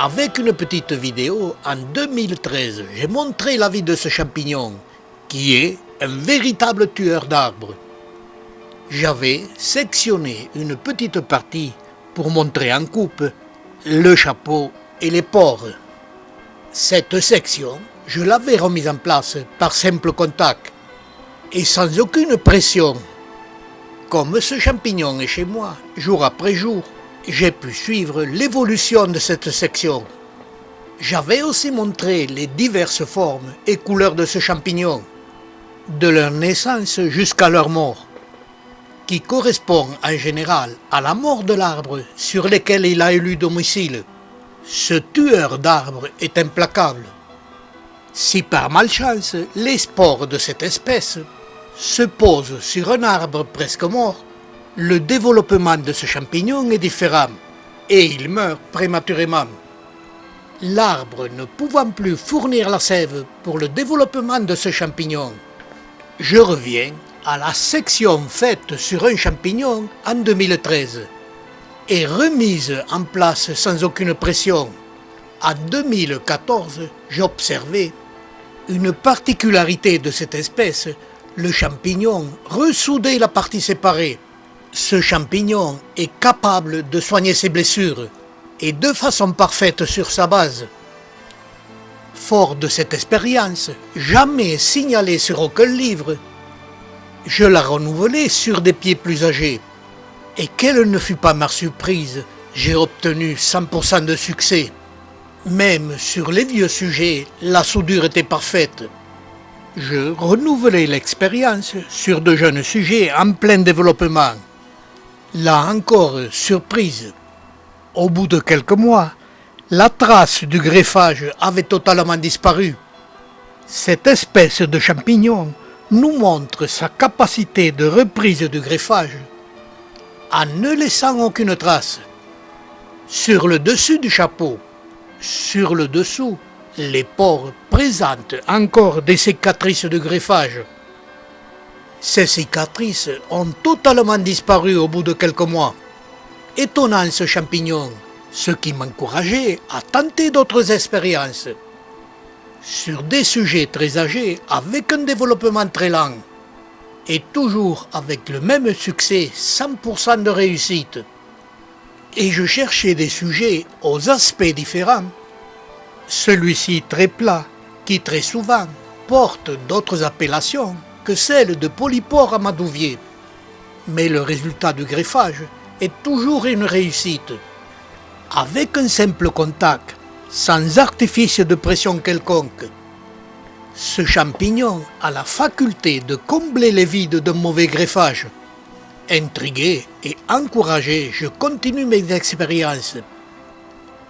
Avec une petite vidéo, en 2013, j'ai montré la vie de ce champignon, qui est un véritable tueur d'arbres. J'avais sectionné une petite partie pour montrer en coupe le chapeau et les pores. Cette section, je l'avais remise en place par simple contact et sans aucune pression. Comme ce champignon est chez moi, jour après jour, j'ai pu suivre l'évolution de cette section. J'avais aussi montré les diverses formes et couleurs de ce champignon, de leur naissance jusqu'à leur mort, qui correspond en général à la mort de l'arbre sur lequel il a élu domicile. Ce tueur d'arbres est implacable. Si par malchance les spores de cette espèce se posent sur un arbre presque mort, le développement de ce champignon est différent et il meurt prématurément. L'arbre ne pouvant plus fournir la sève pour le développement de ce champignon. Je reviens à la section faite sur un champignon en 2013 et remise en place sans aucune pression. En 2014, j'observais une particularité de cette espèce, le champignon ressoudait la partie séparée. Ce champignon est capable de soigner ses blessures et de façon parfaite sur sa base. Fort de cette expérience, jamais signalée sur aucun livre, je la renouvelai sur des pieds plus âgés. Et quelle ne fut pas ma surprise, j'ai obtenu 100% de succès. Même sur les vieux sujets, la soudure était parfaite. Je renouvelai l'expérience sur de jeunes sujets en plein développement. Là encore, surprise. Au bout de quelques mois, la trace du greffage avait totalement disparu. Cette espèce de champignon nous montre sa capacité de reprise du greffage en ne laissant aucune trace. Sur le dessus du chapeau, sur le dessous, les pores présentent encore des cicatrices de greffage. Ces cicatrices ont totalement disparu au bout de quelques mois. Étonnant ce champignon, ce qui m'encourageait à tenter d'autres expériences. Sur des sujets très âgés avec un développement très lent. Et toujours avec le même succès, 100% de réussite. Et je cherchais des sujets aux aspects différents. Celui-ci très plat, qui très souvent porte d'autres appellations que celle de polypore amadouvier. Mais le résultat du greffage est toujours une réussite. Avec un simple contact, sans artifice de pression quelconque, ce champignon a la faculté de combler les vides d'un mauvais greffage. Intrigué et encouragé, je continue mes expériences.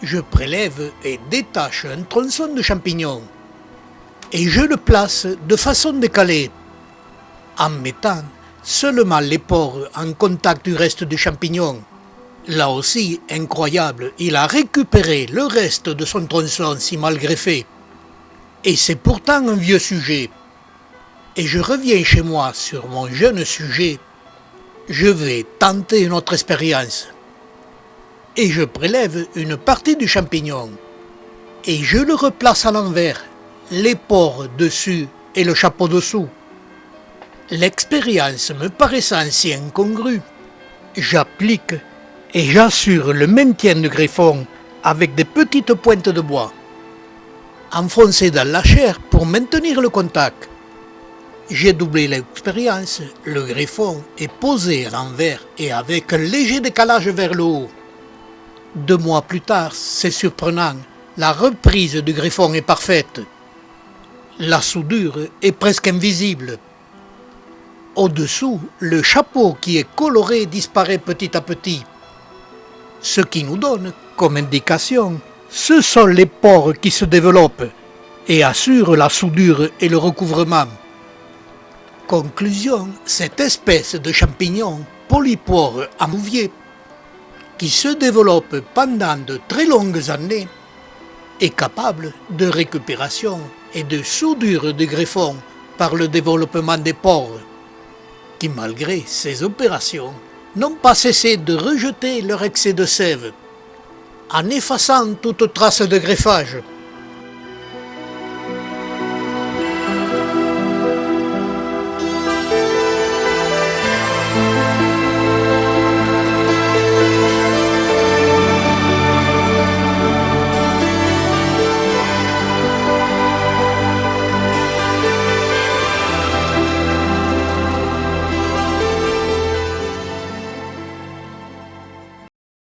Je prélève et détache un tronçon de champignon et je le place de façon décalée, en mettant seulement les pores en contact du reste du champignon. Là aussi, incroyable, il a récupéré le reste de son tronçon si mal greffé. Et c'est pourtant un vieux sujet. Et je reviens chez moi sur mon jeune sujet. Je vais tenter une autre expérience. Et je prélève une partie du champignon. Et je le replace à l'envers, les pores dessus et le chapeau dessous. L'expérience me paraissant si incongrue, j'applique et j'assure le maintien du greffon avec des petites pointes de bois, enfoncées dans la chair pour maintenir le contact. J'ai doublé l'expérience, le greffon est posé à l'envers et avec un léger décalage vers le haut. 2 mois plus tard, c'est surprenant, la reprise du greffon est parfaite. La soudure est presque invisible. Au-dessous, le chapeau qui est coloré disparaît petit à petit. Ce qui nous donne comme indication, ce sont les pores qui se développent et assurent la soudure et le recouvrement. Conclusion, cette espèce de champignon, polypore amadouvier, qui se développe pendant de très longues années, est capable de récupération et de soudure des greffons par le développement des pores, qui malgré ces opérations n'ont pas cessé de rejeter leur excès de sève. en effaçant toute trace de greffage.